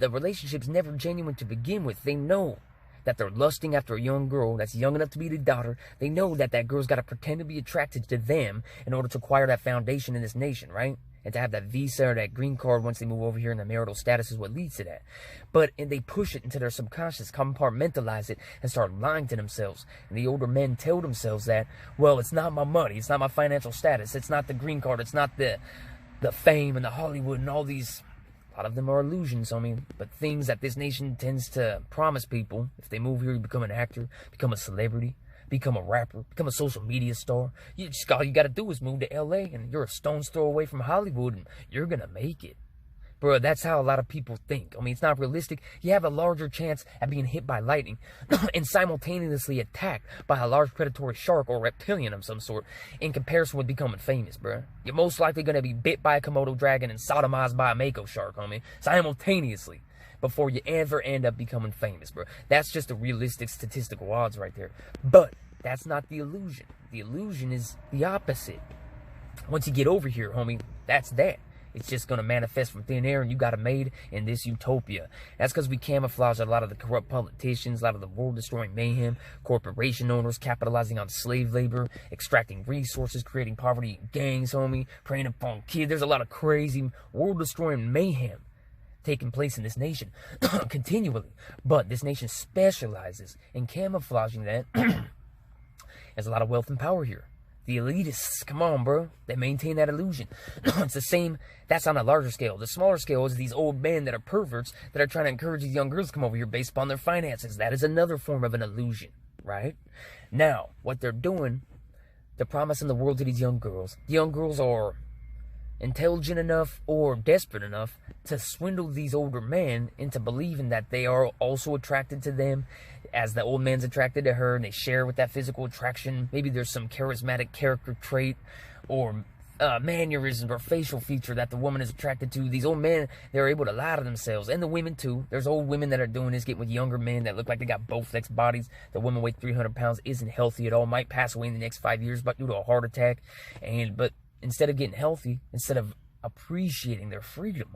the relationship's never genuine to begin with. They know that they're lusting after a young girl that's young enough to be the daughter. They know that that girl's got to pretend to be attracted to them in order to acquire that foundation in this nation, right? And to have that visa or that green card once they move over here, and the marital status is what leads to that. But and they push it into their subconscious, compartmentalize it, and start lying to themselves. And the older men tell themselves that, well, it's not my money, it's not my financial status, it's not the green card, it's not the fame and the Hollywood and all these. A lot of them are illusions, but things that this nation tends to promise people. If they move here, you become an actor, become a celebrity, become a rapper, become a social media star. All you got to do is move to LA, and you're a stone's throw away from Hollywood, and you're going to make it. Bro, that's how a lot of people think. It's not realistic. You have a larger chance at being hit by lightning and simultaneously attacked by a large predatory shark or reptilian of some sort in comparison with becoming famous, bro. You're most likely going to be bit by a Komodo dragon and sodomized by a mako shark, simultaneously, before you ever end up becoming famous, bro. That's just the realistic statistical odds right there. But that's not the illusion. The illusion is the opposite. Once you get over here, that's that. It's just going to manifest from thin air, and you got it made in this utopia. That's because we camouflage a lot of the corrupt politicians, a lot of the world-destroying mayhem, corporation owners capitalizing on slave labor, extracting resources, creating poverty gangs, preying upon kids. There's a lot of crazy world-destroying mayhem taking place in this nation continually. But this nation specializes in camouflaging that. There's a lot of wealth and power here. The elitists, come on, bro. They maintain that illusion. It's the same. That's on a larger scale. The smaller scale is these old men that are perverts that are trying to encourage these young girls to come over here based upon their finances. That is another form of an illusion, right? Now, what they're doing, they're promising the world to these young girls. The young girls are intelligent enough or desperate enough to swindle these older men into believing that they are also attracted to them as the old man's attracted to her, and they share with that physical attraction. Maybe there's some charismatic character trait or mannerism or facial feature that the woman is attracted to. These old men, they're able to lie to themselves, and the women too. There's old women that are doing this, getting with younger men that look like they got Bowflex bodies. The woman weighs 300 pounds, isn't healthy at all, might pass away in the next 5 years but due to a heart attack. But instead of getting healthy, instead of appreciating their freedom,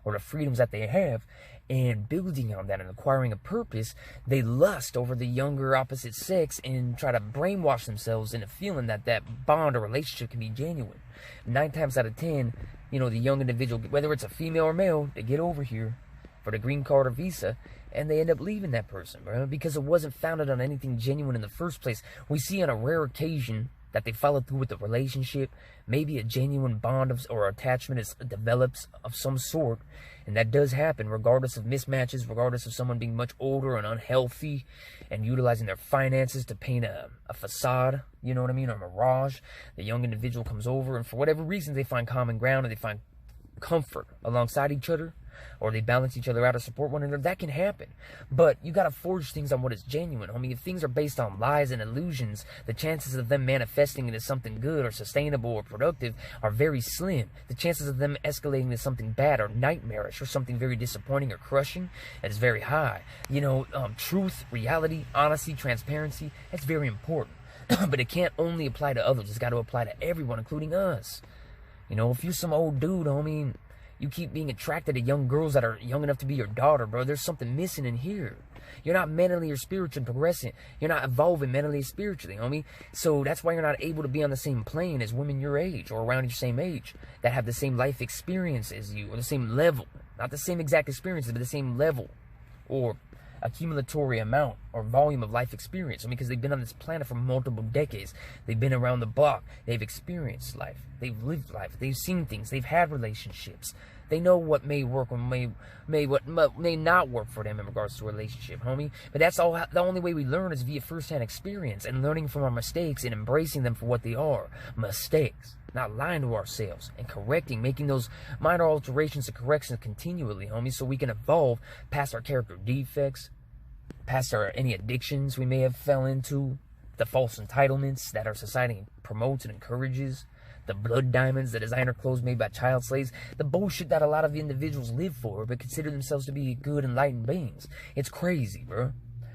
or the freedoms that they have, and building on that and acquiring a purpose, they lust over the younger opposite sex and try to brainwash themselves into feeling that that bond or relationship can be genuine. 9 times out of 10, the young individual, whether it's a female or male, they get over here for the green card or visa, and they end up leaving that person, bro, because it wasn't founded on anything genuine in the first place. We see on a rare occasion that they follow through with the relationship, maybe a genuine bond or attachment develops of some sort, and that does happen regardless of mismatches, regardless of someone being much older and unhealthy and utilizing their finances to paint a facade, or a mirage. The young individual comes over, and for whatever reason they find common ground, and they find comfort alongside each other, or they balance each other out or support one another. That can happen. But you got to forge things on what is genuine, If things are based on lies and illusions, the chances of them manifesting into something good or sustainable or productive are very slim. The chances of them escalating to something bad or nightmarish or something very disappointing or crushing, that is very high. Truth, reality, honesty, transparency, that's very important. But it can't only apply to others. It's got to apply to everyone, including us. If you're some old dude, you keep being attracted to young girls that are young enough to be your daughter, bro. There's something missing in here. You're not mentally or spiritually progressing. You're not evolving mentally or spiritually, So that's why you're not able to be on the same plane as women your age or around your same age that have the same life experience as you, or the same level. Not the same exact experiences, but the same level or accumulatory amount or volume of life experience. Because they've been on this planet for multiple decades. They've been around the block. They've experienced life. They've lived life. They've seen things. They've had relationships. They know what may work or may not work for them in regards to a relationship, But that's all. The only way we learn is via first-hand experience and learning from our mistakes and embracing them for what they are, mistakes. Not lying to ourselves and correcting, making those minor alterations and corrections continually, so we can evolve past our character defects, past any addictions we may have fell into, the false entitlements that our society promotes and encourages, the blood diamonds, the designer clothes made by child slaves, the bullshit that a lot of individuals live for but consider themselves to be good, enlightened beings. It's crazy, bro.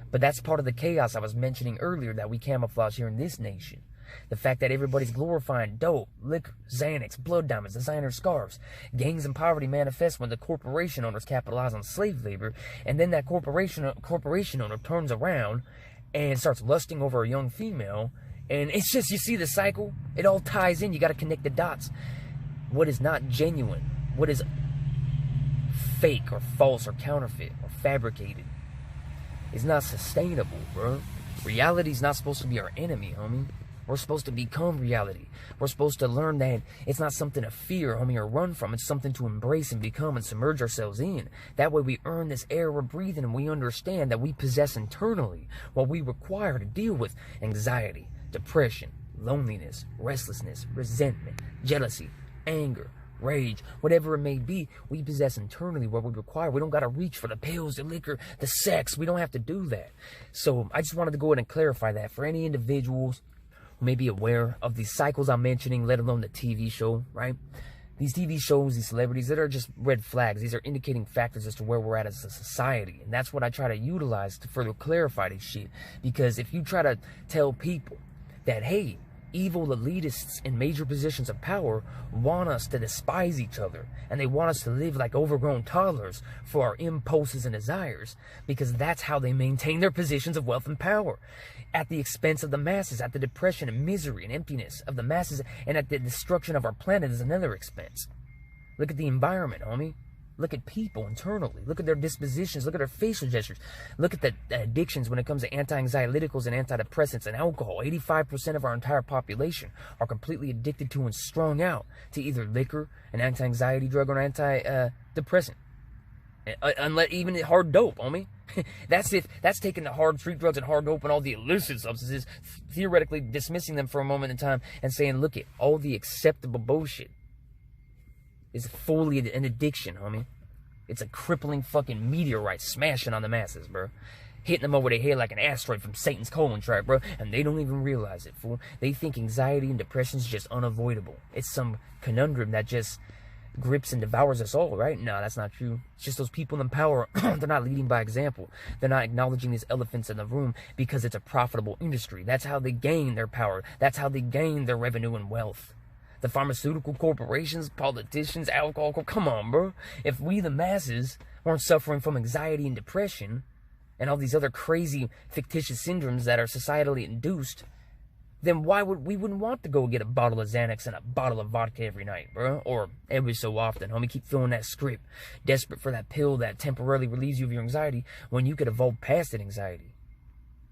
But that's part of the chaos I was mentioning earlier that we camouflage here in this nation. The fact that everybody's glorifying dope, liquor, Xanax, blood diamonds, designer scarves. Gangs and poverty manifest when the corporation owners capitalize on slave labor, and then that corporation owner turns around and starts lusting over a young female. And it's just, you see the cycle? It all ties in. You got to connect the dots. What is not genuine, what is fake or false or counterfeit or fabricated, is not sustainable, bro. Reality's not supposed to be our enemy, homie. We're supposed to become reality. We're supposed to learn that it's not something to fear, homie, or run from. It's something to embrace and become and submerge ourselves in. That way we earn this air we're breathing, and we understand that we possess internally what we require to deal with anxiety, depression, loneliness, restlessness, resentment, jealousy, anger, rage, whatever it may be. We possess internally what we require. We don't got to reach for the pills, the liquor, the sex. We don't have to do that. So I just wanted to go ahead and clarify that for any individuals who may be aware of these cycles I'm mentioning, let alone the TV show, right? These TV shows, these celebrities, that are just red flags. These are indicating factors as to where we're at as a society. And that's what I try to utilize to further clarify this shit. Because if you try to tell people that, hey, evil elitists in major positions of power want us to despise each other, and they want us to live like overgrown toddlers for our impulses and desires, because that's how they maintain their positions of wealth and power, at the expense of the masses, at the depression and misery and emptiness of the masses, and at the destruction of our planet is another expense. Look at the environment, homie. Look at people internally. Look at their dispositions. Look at their facial gestures. Look at the addictions when it comes to anti-anxiolyticals and antidepressants and alcohol. 85% of our entire population are completely addicted to and strung out to either liquor, an anti-anxiety drug, or an antidepressant. Unless even hard dope, homie. That's taking the hard street drugs and hard dope and all the illicit substances, theoretically dismissing them for a moment in time and saying, look at all the acceptable bullshit is fully an addiction, homie. It's a crippling fucking meteorite smashing on the masses, bro. Hitting them over the head like an asteroid from Satan's colon track, bro. And they don't even realize it, fool. They think anxiety and depression is just unavoidable. It's some conundrum that just grips and devours us all, right? No, that's not true. It's just those people in power, they're not leading by example. They're not acknowledging these elephants in the room because it's a profitable industry. That's how they gain their power. That's how they gain their revenue and wealth. The pharmaceutical corporations, politicians, alcohol, come on, bro. If we, the masses, weren't suffering from anxiety and depression and all these other crazy fictitious syndromes that are societally induced, then we wouldn't want to go get a bottle of Xanax and a bottle of vodka every night, bro? Or every so often, homie. Keep filling that script, desperate for that pill that temporarily relieves you of your anxiety when you could evolve past that anxiety.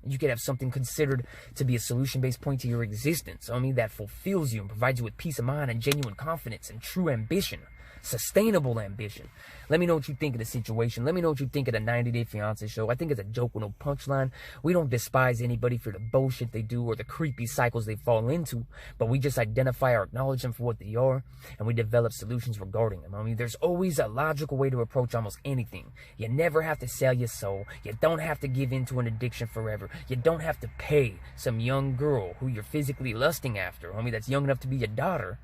You could have something considered to be a solution-based point to your existence, that fulfills you and provides you with peace of mind and genuine confidence and true ambition, sustainable ambition. Let me know what you think of the situation. Let me know what you think of the 90-Day Fiance show. I think it's a joke with no punchline. We don't despise anybody for the bullshit they do or the creepy cycles they fall into, but we just identify or acknowledge them for what they are, and we develop solutions regarding them. There's always a logical way to approach almost anything. You never have to sell your soul. You don't have to give in to an addiction forever. You don't have to pay some young girl who you're physically lusting after, that's young enough to be your daughter,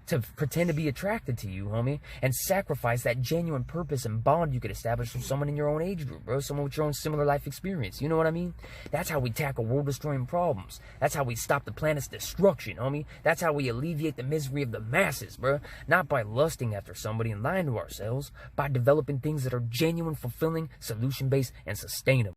to pretend to be attracted to you, and sacrifice that genuine purpose and bond you could establish with someone in your own age group, bro, someone with your own similar life experience. You know what I mean? That's how we tackle world-destroying problems. That's how we stop the planet's destruction, That's how we alleviate the misery of the masses, bro. Not by lusting after somebody and lying to ourselves, by developing things that are genuine, fulfilling, solution-based, and sustainable.